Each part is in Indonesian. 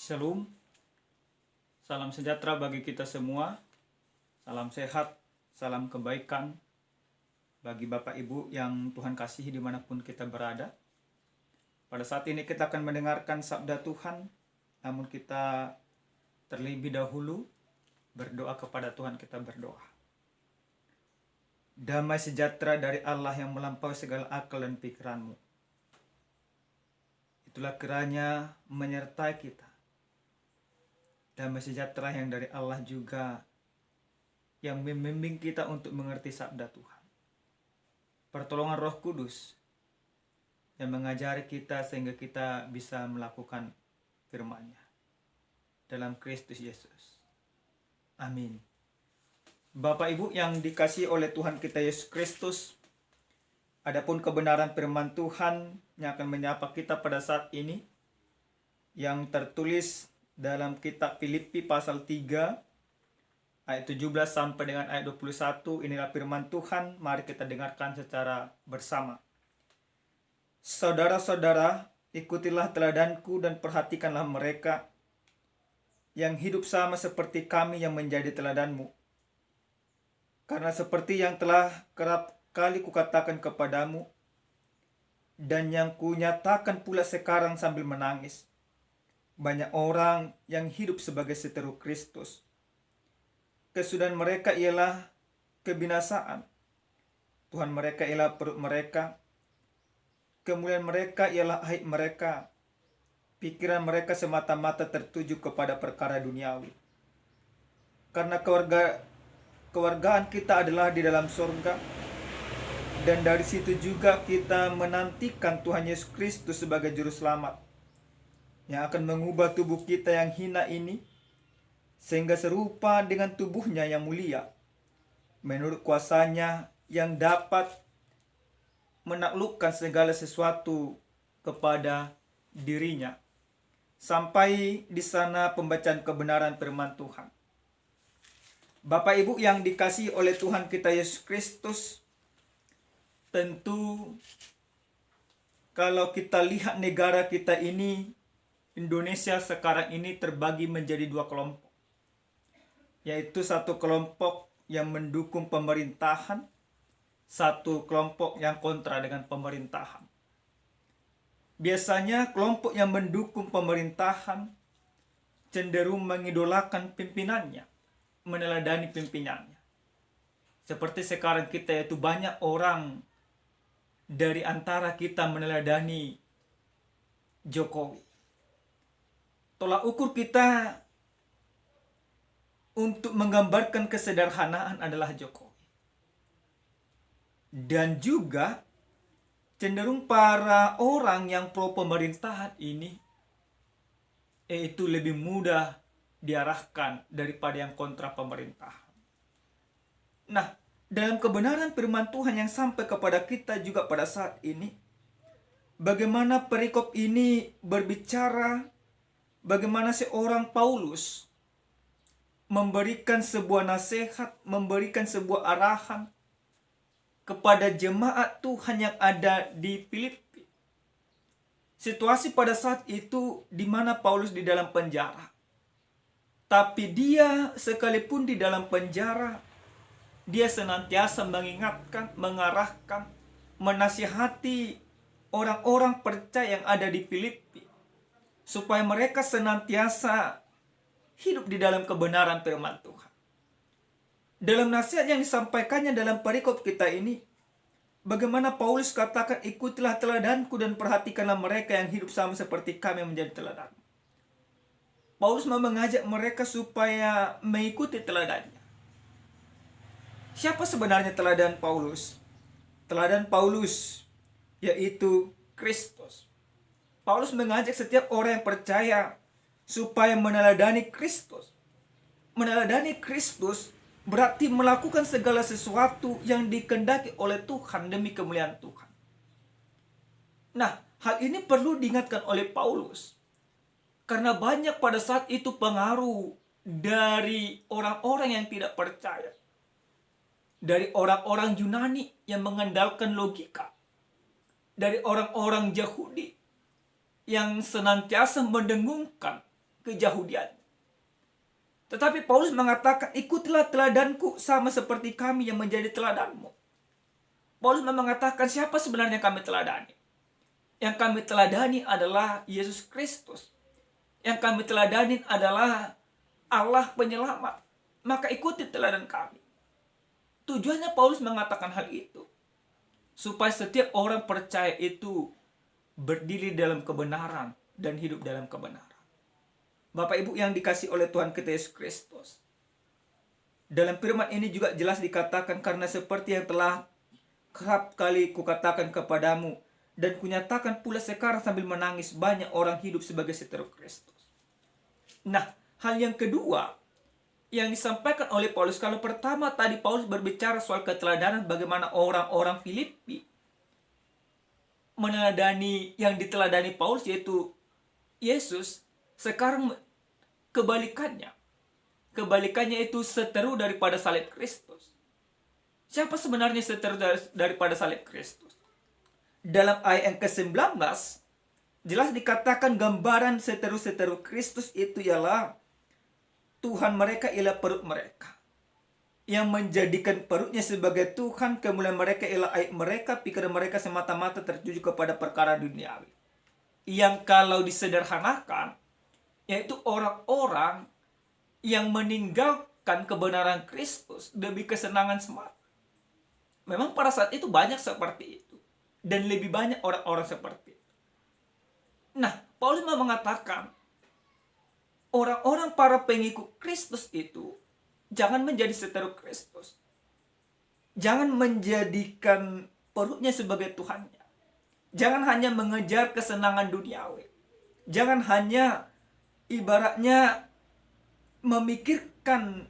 Shalom, salam sejahtera bagi kita semua, salam sehat, salam kebaikan bagi Bapak Ibu yang Tuhan kasihi dimanapun kita berada. Pada saat ini kita akan mendengarkan sabda Tuhan, namun kita terlebih dahulu berdoa kepada Tuhan. Kita berdoa. Damai sejahtera dari Allah yang melampaui segala akal dan pikiranmu, itulah kiranya menyertai kita. Damai sejahtera yang dari Allah juga yang membimbing kita untuk mengerti sabda Tuhan. Pertolongan Roh Kudus yang mengajari kita sehingga kita bisa melakukan firman-Nya dalam Kristus Yesus. Amin. Bapak Ibu yang dikasihi oleh Tuhan kita Yesus Kristus, adapun kebenaran firman Tuhan yang akan menyapa kita pada saat ini yang tertulis dalam kitab Filipi pasal 3 ayat 17 sampai dengan ayat 21. Inilah firman Tuhan, mari kita dengarkan secara bersama. Saudara-saudara, ikutilah teladanku dan perhatikanlah mereka yang hidup sama seperti kami yang menjadi teladanmu. Karena seperti yang telah kerap kali kukatakan kepadamu, dan yang kunyatakan pula sekarang sambil menangis, banyak orang yang hidup sebagai seteru Kristus. Kesudahan mereka ialah kebinasaan. Tuhan mereka ialah perut mereka. Kemuliaan mereka ialah aib mereka. Pikiran mereka semata-mata tertuju kepada perkara duniawi. Karena kewargaan kita adalah di dalam surga, dan dari situ juga kita menantikan Tuhan Yesus Kristus sebagai juru selamat, yang akan mengubah tubuh kita yang hina ini sehingga serupa dengan tubuhnya yang mulia, menurut kuasanya yang dapat menaklukkan segala sesuatu kepada dirinya. Sampai di sana pembacaan kebenaran firman Tuhan. Bapak Ibu yang dikasihi oleh Tuhan kita Yesus Kristus, tentu kalau kita lihat negara kita ini, Indonesia sekarang ini terbagi menjadi dua kelompok, yaitu satu kelompok yang mendukung pemerintahan, satu kelompok yang kontra dengan pemerintahan. Biasanya kelompok yang mendukung pemerintahan cenderung mengidolakan pimpinannya, meneladani pimpinannya. Seperti sekarang kita, yaitu banyak orang dari antara kita meneladani Jokowi. Tolak ukur kita untuk menggambarkan kesederhanaan adalah Jokowi. Dan juga cenderung para orang yang pro pemerintahan ini itu lebih mudah diarahkan daripada yang kontra pemerintahan. Nah, dalam kebenaran firman Tuhan yang sampai kepada kita juga pada saat ini, bagaimana perikop ini berbicara bagaimana seorang Paulus memberikan sebuah nasihat, memberikan sebuah arahan kepada jemaat Tuhan yang ada di Filipi. Situasi pada saat itu di mana Paulus di dalam penjara. Tapi dia sekalipun di dalam penjara, dia senantiasa mengingatkan, mengarahkan, menasihati orang-orang percaya yang ada di Filipi, supaya mereka senantiasa hidup di dalam kebenaran firman Tuhan. Dalam nasihat yang disampaikannya dalam perikop kita ini, bagaimana Paulus katakan, ikutilah teladanku dan perhatikanlah mereka yang hidup sama seperti kami menjadi teladan. Paulus mau mengajak mereka supaya mengikuti teladannya. Siapa sebenarnya teladan Paulus? Teladan Paulus yaitu Kristus. Paulus mengajak setiap orang yang percaya supaya meneladani Kristus. Meneladani Kristus berarti melakukan segala sesuatu yang dikehendaki oleh Tuhan demi kemuliaan Tuhan. Nah, hal ini perlu diingatkan oleh Paulus, karena banyak pada saat itu pengaruh dari orang-orang yang tidak percaya, dari orang-orang Yunani yang mengandalkan logika, dari orang-orang Yahudi yang senantiasa mendengungkan keyahudianmu. Tetapi Paulus mengatakan, ikutilah teladanku sama seperti kami yang menjadi teladanmu. Paulus mengatakan, siapa sebenarnya kami teladani? Yang kami teladani adalah Yesus Kristus. Yang kami teladani adalah Allah penyelamat. Maka ikuti teladan kami. Tujuannya Paulus mengatakan hal itu, supaya setiap orang percaya itu berdiri dalam kebenaran dan hidup dalam kebenaran. Bapak Ibu yang dikasih oleh Tuhan kita Yesus Kristus, dalam firman ini juga jelas dikatakan, karena seperti yang telah kerap kali kukatakan kepadamu dan kunyatakan pula sekarang sambil menangis, banyak orang hidup sebagai seteru Kristus. Nah, hal yang kedua yang disampaikan oleh Paulus, kalau pertama tadi Paulus berbicara soal keteladanan, bagaimana orang-orang Filipi meneladani yang diteladani Paulus, yaitu Yesus. Sekarang kebalikannya itu seteru daripada salib Kristus. Siapa sebenarnya seteru daripada salib Kristus? Dalam ayat yang ke-19 jelas dikatakan gambaran seteru-seteru Kristus itu ialah Tuhan mereka ialah perut mereka, yang menjadikan perutnya sebagai Tuhan. Kemuliaan mereka ialah aib mereka, pikiran mereka semata-mata tertuju kepada perkara duniawi. Yang kalau disederhanakan, yaitu orang-orang yang meninggalkan kebenaran Kristus demi kesenangan semata. Memang pada saat itu banyak seperti itu, dan lebih banyak orang-orang seperti itu. Nah, Paulus mau mengatakan, orang-orang para pengikut Kristus itu jangan menjadi seteru Kristus. Jangan menjadikan perutnya sebagai Tuhannya. Jangan hanya mengejar kesenangan duniawi. Jangan hanya ibaratnya memikirkan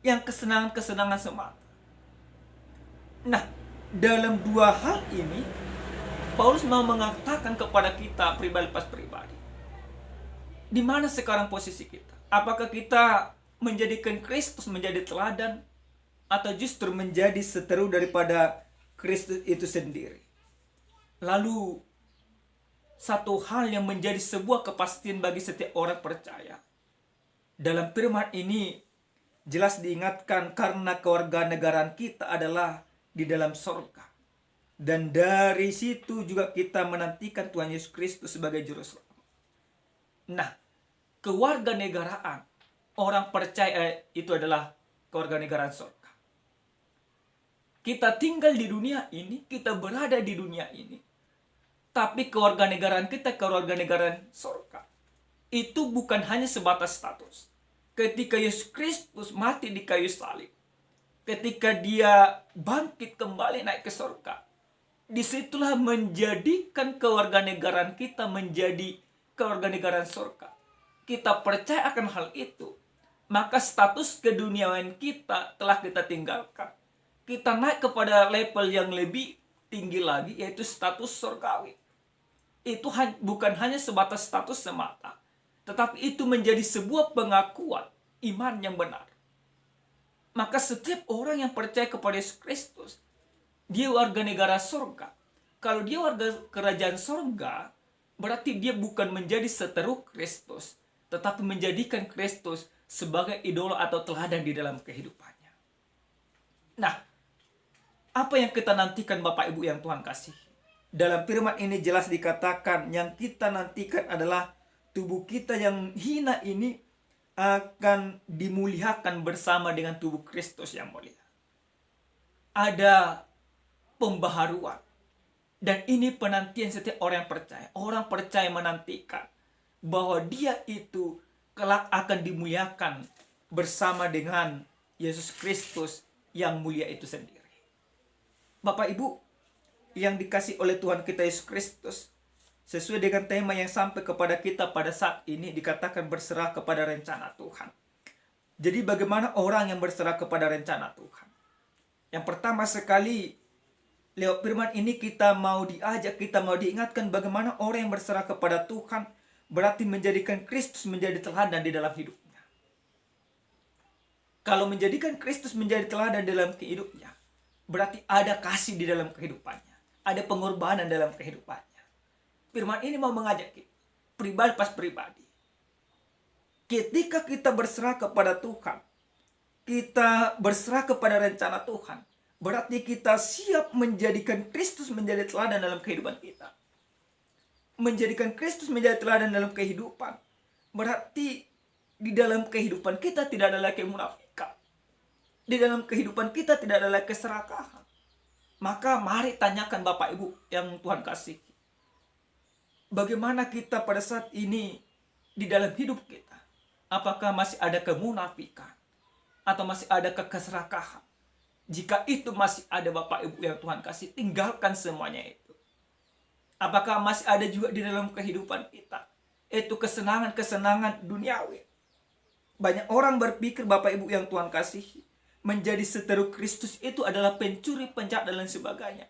yang kesenangan-kesenangan semata. Nah, dalam dua hal ini Paulus mau mengatakan kepada kita pribadi. Di mana sekarang posisi kita? Apakah kita menjadikan Kristus menjadi teladan, atau justru menjadi seteru daripada Kristus itu sendiri? Lalu satu hal yang menjadi sebuah kepastian bagi setiap orang percaya, dalam firman ini jelas diingatkan, karena kewarganegaraan kita adalah di dalam sorga, dan dari situ juga kita menantikan Tuhan Yesus Kristus sebagai juru selamat. Nah, kewarganegaraan orang percaya itu adalah kewarganegaraan surga. Kita tinggal di dunia ini, kita berada di dunia ini, tapi kewarganegaraan kita kewarganegaraan surga. Itu bukan hanya sebatas status. Ketika Yesus Kristus mati di kayu salib, ketika dia bangkit kembali naik ke surga, disitulah menjadikan kewarganegaraan kita menjadi kewarganegaraan surga. Kita percaya akan hal itu, maka status keduniawian kita telah kita tinggalkan. Kita naik kepada level yang lebih tinggi lagi, yaitu status surgawi. Itu bukan hanya sebatas status semata, tetapi itu menjadi sebuah pengakuan iman yang benar. Maka setiap orang yang percaya kepada Yesus Kristus, dia warga negara surga. Kalau dia warga kerajaan surga, berarti dia bukan menjadi seteru Kristus, tetapi menjadikan Kristus sebagai idola atau teladan di dalam kehidupannya. Nah, apa yang kita nantikan Bapak Ibu yang Tuhan kasih? Dalam firman ini jelas dikatakan, yang kita nantikan adalah tubuh kita yang hina ini akan dimuliakan bersama dengan tubuh Kristus yang mulia. Ada pembaharuan. Dan ini penantian setiap orang yang percaya. Orang percaya menantikan bahwa dia itu kelak akan dimuliakan bersama dengan Yesus Kristus yang mulia itu sendiri. Bapak Ibu yang dikasih oleh Tuhan kita Yesus Kristus, sesuai dengan tema yang sampai kepada kita pada saat ini, dikatakan berserah kepada rencana Tuhan. Jadi bagaimana orang yang berserah kepada rencana Tuhan? Yang pertama sekali, lewat firman ini kita mau diajak, kita mau diingatkan bagaimana orang yang berserah kepada Tuhan berarti menjadikan Kristus menjadi teladan di dalam hidupnya. Kalau menjadikan Kristus menjadi teladan dalam hidupnya, berarti ada kasih di dalam kehidupannya, ada pengorbanan dalam kehidupannya. Firman ini mau mengajak kita, pribadi pas pribadi. Ketika kita berserah kepada Tuhan, kita berserah kepada rencana Tuhan, berarti kita siap menjadikan Kristus menjadi teladan dalam kehidupan kita. Menjadikan Kristus menjadi teladan dalam kehidupan, berarti di dalam kehidupan kita tidak ada lagi munafikan. Di dalam kehidupan kita tidak ada lagi keserakahan. Maka mari tanyakan Bapak Ibu yang Tuhan kasih. Bagaimana kita pada saat ini di dalam hidup kita? Apakah masih ada kemunafikan? Atau masih ada keserakahan? Jika itu masih ada Bapak Ibu yang Tuhan kasih, tinggalkan semuanya itu. Apakah masih ada juga di dalam kehidupan kita? Itu kesenangan-kesenangan duniawi. Banyak orang berpikir Bapak Ibu yang Tuhan kasih, menjadi seteru Kristus itu adalah pencuri, penjahat, dan lain sebagainya.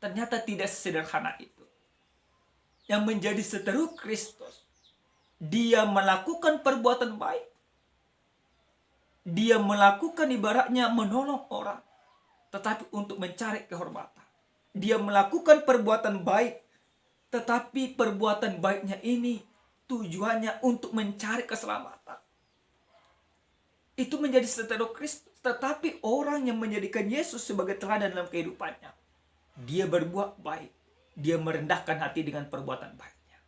Ternyata tidak sesederhana itu. Yang menjadi seteru Kristus, dia melakukan perbuatan baik. Dia melakukan ibaratnya menolong orang, tetapi untuk mencari kehormatan. Dia melakukan perbuatan baik, tetapi perbuatan baiknya ini tujuannya untuk mencari keselamatan. Itu menjadi seteru Kristus. Tetapi orang yang menjadikan Yesus sebagai teladan dalam kehidupannya, dia berbuat baik. Dia merendahkan hati dengan perbuatan baiknya.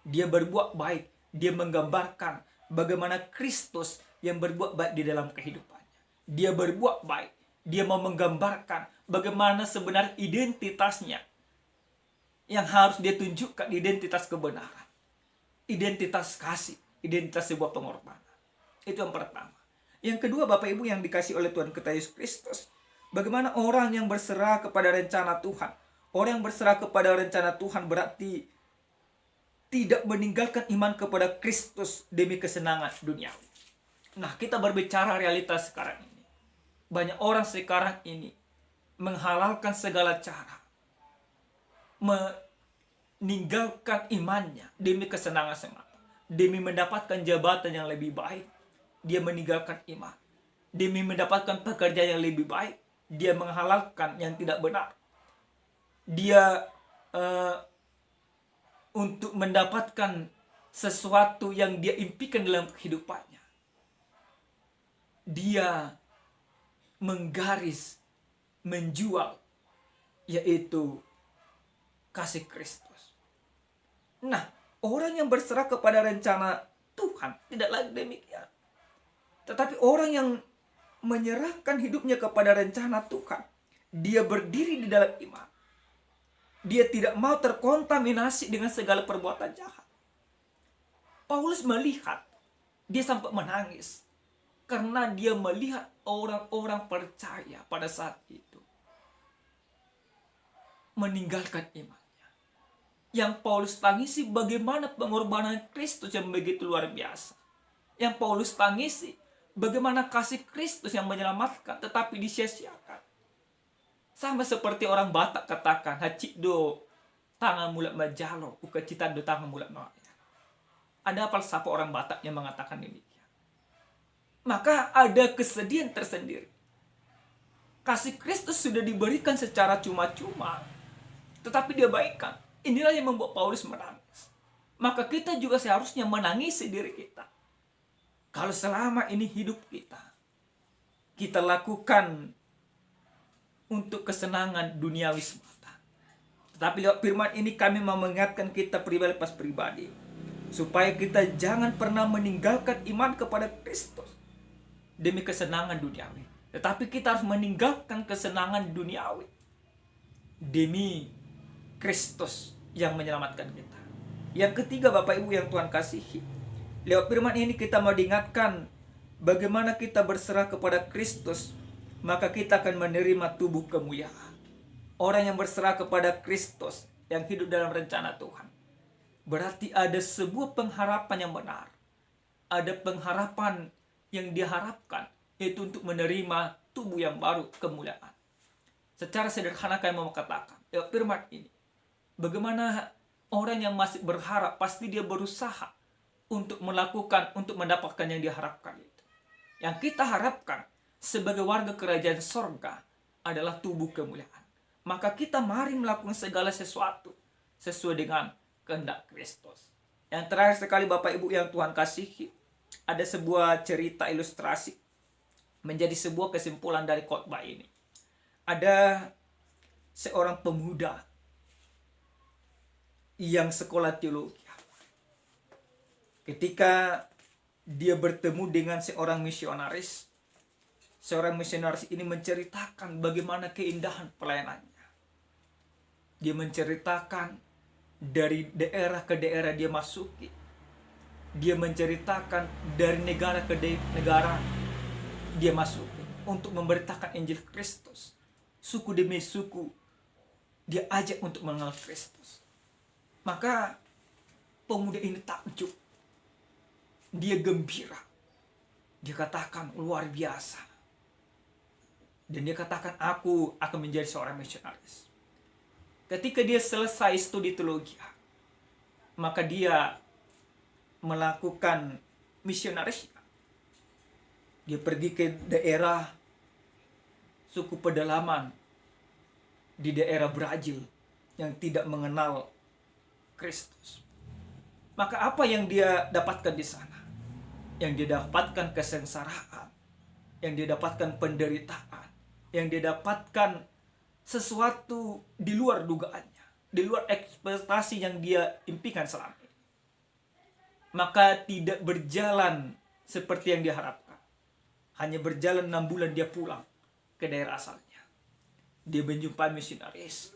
Dia berbuat baik. Dia menggambarkan bagaimana Kristus yang berbuat baik di dalam kehidupannya. Dia berbuat baik. Dia mau menggambarkan bagaimana sebenarnya identitasnya yang harus dia tunjukkan, identitas kebenaran, identitas kasih, identitas sebuah pengorbanan. Itu yang pertama. Yang kedua, Bapak Ibu yang dikasih oleh Tuhan kita Yesus Kristus, bagaimana orang yang berserah kepada rencana Tuhan. Orang yang berserah kepada rencana Tuhan berarti tidak meninggalkan iman kepada Kristus demi kesenangan duniawi. Nah, kita berbicara realitas sekarang ini. Banyak orang sekarang ini menghalalkan segala cara, meninggalkan imannya demi kesenangan semata, demi mendapatkan jabatan yang lebih baik. Dia meninggalkan iman demi mendapatkan pekerjaan yang lebih baik. Dia menghalalkan yang tidak benar. Dia untuk mendapatkan sesuatu yang dia impikan dalam kehidupannya, dia menggaris, menjual, yaitu kasih Kristus. Nah, orang yang berserah kepada rencana Tuhan tidak lagi demikian. Tetapi orang yang menyerahkan hidupnya kepada rencana Tuhan, dia berdiri di dalam iman. Dia tidak mau terkontaminasi dengan segala perbuatan jahat. Paulus melihat, dia sampai menangis. Karena dia melihat orang-orang percaya pada saat itu meninggalkan imannya. Yang Paulus tangisi bagaimana pengorbanan Kristus yang begitu luar biasa. Yang Paulus tangisi bagaimana kasih Kristus yang menyelamatkan tetapi disia-siakan. Sama seperti orang Batak katakan, hacikdo tangan mulat majalo, uka citando tangan mulat mawaya. Ada falsafah orang Batak yang mengatakan demikian. Maka ada kesedihan tersendiri. Kasih Kristus sudah diberikan secara cuma-cuma, tetapi dia baikkan. Inilah yang membuat Paulus menangis. Maka kita juga seharusnya menangisi diri kita. Kalau selama ini hidup kita lakukan untuk kesenangan duniawi semata. Tetapi lewat firman ini kami mau mengingatkan kita pribadi, supaya kita jangan pernah meninggalkan iman kepada Kristus demi kesenangan duniawi. Tetapi kita harus meninggalkan kesenangan duniawi demi Kristus yang menyelamatkan kita. Yang ketiga, Bapak Ibu yang Tuhan kasihi, lewat firman ini kita mau diingatkan bagaimana kita berserah kepada Kristus, maka kita akan menerima tubuh kemuliaan. Orang yang berserah kepada Kristus, yang hidup dalam rencana Tuhan, berarti ada sebuah pengharapan yang benar. Ada pengharapan yang diharapkan, yaitu untuk menerima tubuh yang baru, kemuliaan. Secara sederhana kami mau katakan, lewat firman ini, bagaimana orang yang masih berharap, pasti dia berusaha untuk melakukan, untuk mendapatkan yang diharapkan itu. Yang kita harapkan sebagai warga kerajaan sorga adalah tubuh kemuliaan. Maka kita mari melakukan segala sesuatu sesuai dengan kehendak Kristus. Yang terakhir sekali, Bapak Ibu yang Tuhan kasihi, ada sebuah cerita ilustrasi menjadi sebuah kesimpulan dari khotbah ini. Ada seorang pemuda yang sekolah teologi. Ketika dia bertemu dengan seorang misionaris ini menceritakan bagaimana keindahan pelayanannya. Dia menceritakan dari daerah ke daerah dia masuki. Dia menceritakan dari negara ke negara dia masuki untuk memberitakan Injil Kristus. Suku demi suku dia ajak untuk mengenal Kristus. Maka pemuda ini takjub. Dia gembira. Dia katakan luar biasa. Dan dia katakan aku akan menjadi seorang misionaris. Ketika dia selesai studi teologi, maka dia melakukan misionaris. Dia pergi ke daerah suku pedalaman di daerah Brazil yang tidak mengenal Kristus. Maka apa yang dia dapatkan di sana? Yang dia dapatkan kesengsaraan, yang dia dapatkan penderitaan, yang dia dapatkan sesuatu di luar dugaannya, di luar ekspektasi yang dia impikan selama ini. Maka tidak berjalan seperti yang dia harapkan. Hanya berjalan 6 bulan dia pulang ke daerah asalnya. Dia menjumpai misionaris.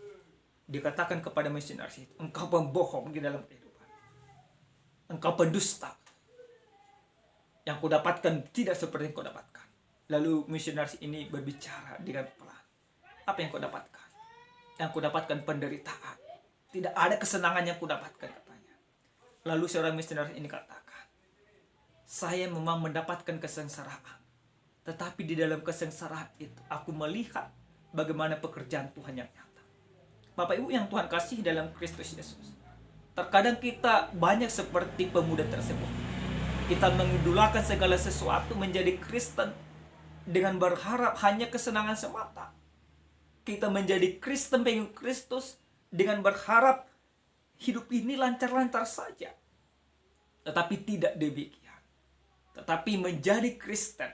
Dia katakan kepada misionaris, engkau pembohong di dalam kehidupan. Engkau pendusta. Yang kau dapatkan tidak seperti yang kau dapatkan. Lalu misionaris ini berbicara dengan pelan. Apa yang kau dapatkan? Yang kau dapatkan penderitaan. Tidak ada kesenangan yang kau dapatkan, katanya. Lalu seorang misionaris ini katakan, saya memang mendapatkan kesengsaraan. Tetapi di dalam kesengsaraan itu, aku melihat bagaimana pekerjaan Tuhan yang nyata. Bapak Ibu yang Tuhan kasih dalam Kristus Yesus. Terkadang kita banyak seperti pemuda tersebut. Kita mengidolakan segala sesuatu menjadi Kristen dengan berharap hanya kesenangan semata. Kita menjadi Kristen pengikut Kristus dengan berharap hidup ini lancar-lancar saja. Tetapi tidak demikian. Tetapi menjadi Kristen,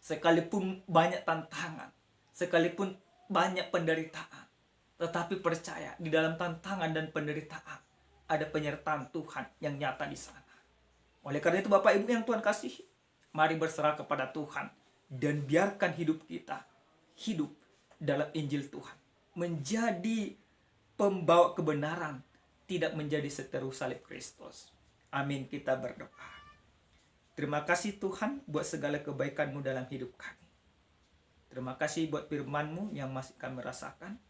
sekalipun banyak tantangan, sekalipun banyak penderitaan, tetapi percaya di dalam tantangan dan penderitaan ada penyertaan Tuhan yang nyata di sana. Oleh karena itu Bapak Ibu yang Tuhan kasih, mari berserah kepada Tuhan dan biarkan hidup kita hidup dalam Injil Tuhan, menjadi pembawa kebenaran, tidak menjadi seteru salib Kristus. Amin, kita berdoa. Terima kasih Tuhan buat segala kebaikan-Mu dalam hidup kami. Terima kasih buat firman-Mu yang masih kami rasakan.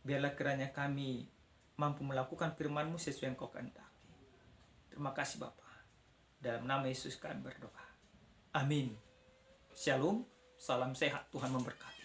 Biarlah kiranya kami mampu melakukan firman-Mu sesuai yang Kau kehendaki. Terima kasih Bapa. Dalam nama Yesus kami berdoa. Amin. Shalom. Salam sehat. Tuhan memberkati.